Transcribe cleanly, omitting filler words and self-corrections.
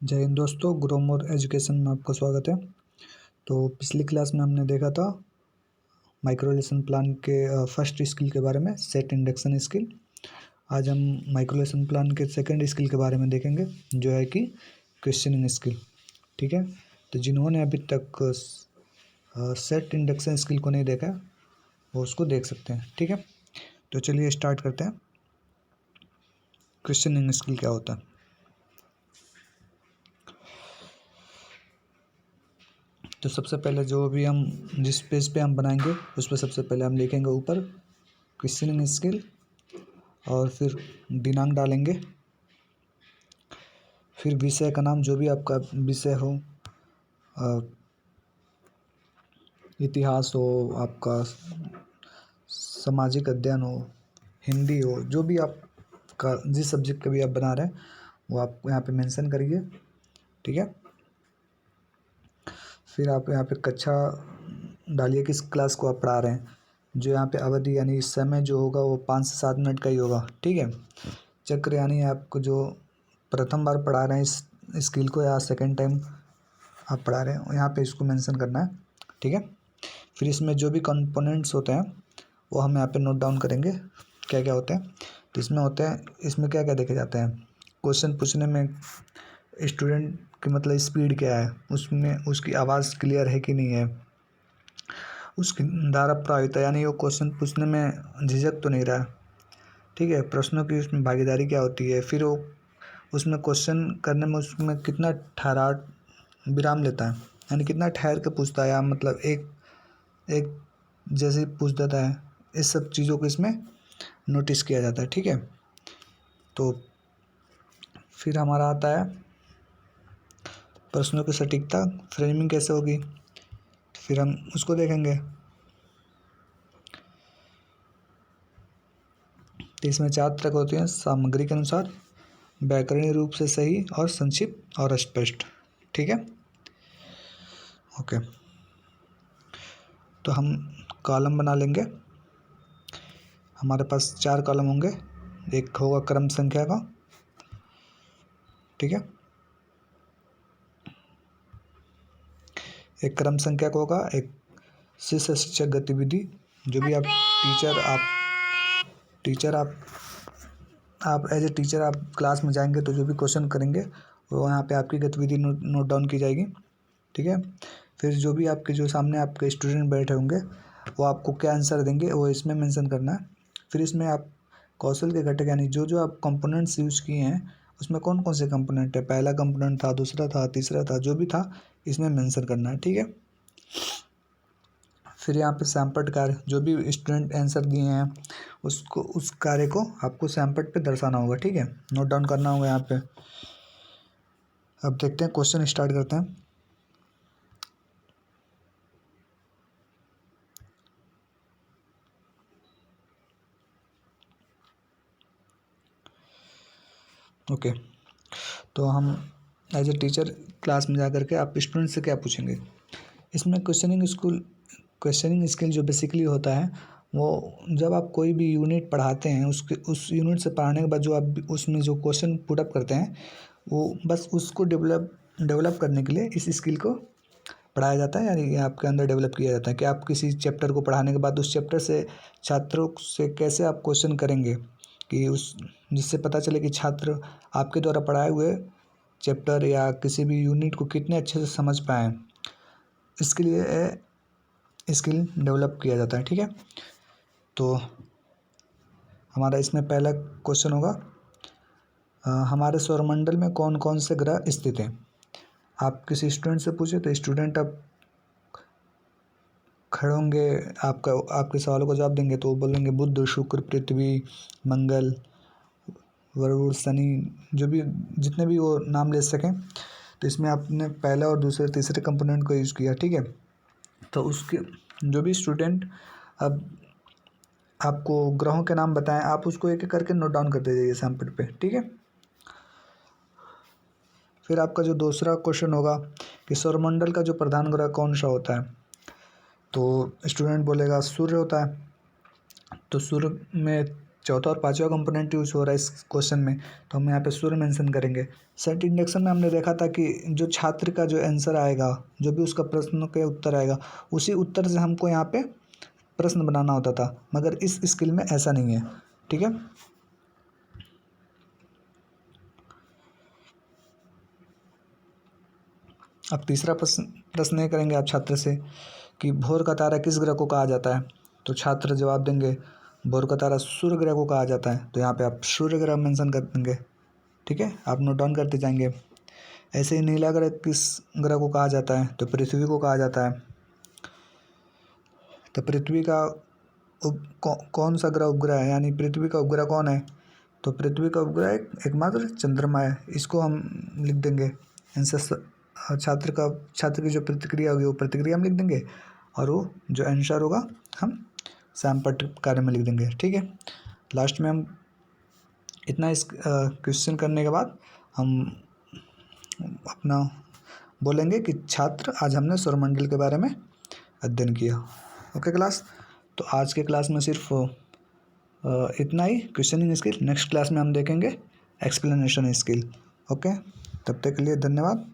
जय हिंद दोस्तों, Gromor education में आपका स्वागत है। तो पिछली क्लास में हमने देखा था माइक्रो लेसन प्लान के फर्स्ट स्किल के बारे में, सेट इंडक्शन स्किल। आज हम माइक्रो लेसन प्लान के सेकंड स्किल के बारे में देखेंगे, जो है कि क्वेश्चनिंग स्किल। ठीक है, तो जिन्होंने अभी तक सेट इंडक्शन स्किल को नहीं देखा वो उसको देख सकते हैं। ठीक है, तो चलिए स्टार्ट करते हैं। क्वेश्चनिंग स्किल क्या होता है? तो सबसे पहले जो भी हम जिस पेज पे हम बनाएंगे उस पर सबसे पहले हम लिखेंगे ऊपर क्वेश्चनिंग स्किल और फिर दिनांक डालेंगे। फिर विषय का नाम, जो भी आपका विषय हो, इतिहास हो, आपका सामाजिक अध्ययन हो, हिंदी हो, जो भी आपका जिस सब्जेक्ट का भी आप बना रहे हैं वो आप यहाँ पे मेंशन करिए। ठीक है, फिर आप यहाँ पे कक्षा डालिए, किस क्लास को आप पढ़ा रहे हैं। जो यहाँ पे अवधि यानी समय जो होगा वो 5 से 7 मिनट का ही होगा। ठीक है, चक्र यानी आपको जो प्रथम बार पढ़ा रहे हैं इस स्किल को या सेकंड टाइम आप पढ़ा रहे हैं, यहाँ पे इसको मेंशन करना है। ठीक है, फिर इसमें जो भी कंपोनेंट्स होते हैं वो हम यहाँ पे नोट डाउन करेंगे क्या क्या होते हैं। तो इसमें होते हैं, इसमें क्या क्या देखे जाते हैं। क्वेश्चन पूछने में स्टूडेंट की मतलब स्पीड क्या है, उसमें उसकी आवाज़ क्लियर है कि नहीं है, उसकी धारा प्रभाविता यानी वो क्वेश्चन पूछने में झिझक तो नहीं रहा। ठीक है, प्रश्नों की उसमें भागीदारी क्या होती है, फिर वो उसमें क्वेश्चन करने में उसमें कितना ठहराव विराम लेता है, यानी कितना ठहर के पूछता है, या मतलब एक एक जैसे ही पूछ देता है। इस सब चीज़ों को इसमें नोटिस किया जाता है। ठीक है, तो फिर हमारा आता है प्रश्नों की सटीकता, फ्रेमिंग कैसे होगी, फिर हम उसको देखेंगे। तो इसमें 4 तरह के होते हैं: सामग्री के अनुसार, व्याकरणीय रूप से सही और संक्षिप्त और स्पष्ट। ठीक है, ओके। तो हम कॉलम बना लेंगे। हमारे पास 4 कॉलम होंगे। एक होगा क्रम संख्या का, ठीक है, एक क्रम संख्या का होगा, एक शिष्य शिक्षक गतिविधि, जो भी आप टीचर आप एज ए टीचर आप क्लास में जाएंगे तो जो भी क्वेश्चन करेंगे वो यहाँ पे आपकी गतिविधि नोट डाउन की जाएगी। ठीक है, फिर जो भी आपके जो सामने आपके स्टूडेंट बैठे होंगे वो आपको क्या आंसर देंगे वो इसमें मेंशन करना है। फिर इसमें आप कौशल के घटक यानी जो जो आप कंपोनेंट्स यूज किए हैं उसमें कौन कौन से कंपोनेंट है, पहला कंपोनेंट था, दूसरा था, तीसरा था, जो भी था इसमें मेंशन करना है। ठीक है, फिर यहाँ पे सैम्पल्ड कार्य, जो भी स्टूडेंट आंसर दिए हैं उसको उस कार्य को आपको सैम्पल्ड पे दर्शाना होगा। ठीक है, नोट डाउन करना होगा यहाँ पे। अब देखते हैं, क्वेश्चन स्टार्ट करते हैं। ओके, तो हम एज ए टीचर क्लास में जा कर के आप स्टूडेंट से क्या पूछेंगे। इसमें क्वेश्चनिंग स्किल जो बेसिकली होता है वो जब आप कोई भी यूनिट पढ़ाते हैं उस यूनिट से पढ़ाने के बाद जो आप उसमें जो क्वेश्चन पुटअप करते हैं वो बस उसको डेवलप करने के लिए इस स्किल को पढ़ाया जाता है, यानी आपके अंदर डेवलप किया जाता है कि आप किसी चैप्टर को पढ़ाने के बाद उस चैप्टर से छात्रों से कैसे आप क्वेश्चन करेंगे, कि उस जिससे पता चले कि छात्र आपके द्वारा पढ़ाए हुए चैप्टर या किसी भी यूनिट को कितने अच्छे से समझ पाएँ। इसके लिए स्किल डेवलप किया जाता है। ठीक है, तो हमारा इसमें पहला क्वेश्चन होगा, हमारे सौरमंडल में कौन कौन से ग्रह स्थित हैं। आप किसी स्टूडेंट से पूछे तो स्टूडेंट अब खड़े होंगे, आपके सवालों का जवाब देंगे तो वो बोलेंगे बुध, शुक्र, पृथ्वी, मंगल, वरुण, शनि, जो भी जितने भी वो नाम ले सकें। तो इसमें आपने पहला और दूसरे तीसरे कंपोनेंट को यूज़ किया। ठीक है, तो उसके जो भी स्टूडेंट अब आपको ग्रहों के नाम बताएं, आप उसको एक एक करके नोट डाउन करते जाइए सैम्पल पे। ठीक है, फिर आपका जो दूसरा क्वेश्चन होगा कि सौरमंडल का जो प्रधान ग्रह कौन सा होता है, तो स्टूडेंट बोलेगा सूर्य होता है। तो सूर्य में चौथा और पांचवा कंपोनेंट यूज हो रहा है इस क्वेश्चन में, तो हम यहाँ पे सूर्य मेंशन करेंगे। सेट इंडक्शन में हमने देखा था कि जो छात्र का जो आंसर आएगा, जो भी उसका प्रश्न का उत्तर आएगा, उसी उत्तर से हमको यहाँ पे प्रश्न बनाना होता था, मगर इस स्किल में ऐसा नहीं है। ठीक है, अब तीसरा प्रश्न ये करेंगे आप छात्र से कि भोर का तारा किस ग्रह को कहा जाता है। तो छात्र जवाब देंगे भोर का तारा सूर्य ग्रह को कहा जाता है। तो यहाँ पे आप सूर्य ग्रह मेंशन कर देंगे। ठीक है, आप नोट डाउन करते जाएंगे। ऐसे ही नीला ग्रह किस ग्रह को कहा जाता है। तो पृथ्वी को कहा जाता है। तो पृथ्वी का कौन सा ग्रह उपग्रह है, यानी पृथ्वी का उपग्रह कौन है। तो पृथ्वी का उपग्रह एकमात्र चंद्रमा है। इसको हम लिख देंगे आंसर। छात्र की जो प्रतिक्रिया होगी वो प्रतिक्रिया हम लिख देंगे, और वो जो आंसर होगा हम सैमपट कार्य में लिख देंगे। ठीक है, लास्ट में हम इतना इस क्वेश्चन करने के बाद हम अपना बोलेंगे कि छात्र आज हमने सौरमंडल के बारे में अध्ययन किया। ओके क्लास, तो आज के क्लास में सिर्फ इतना ही क्वेश्चनिंग स्किल। नेक्स्ट क्लास में हम देखेंगे एक्सप्लेनेशन स्किल। ओके, तब तक के लिए धन्यवाद।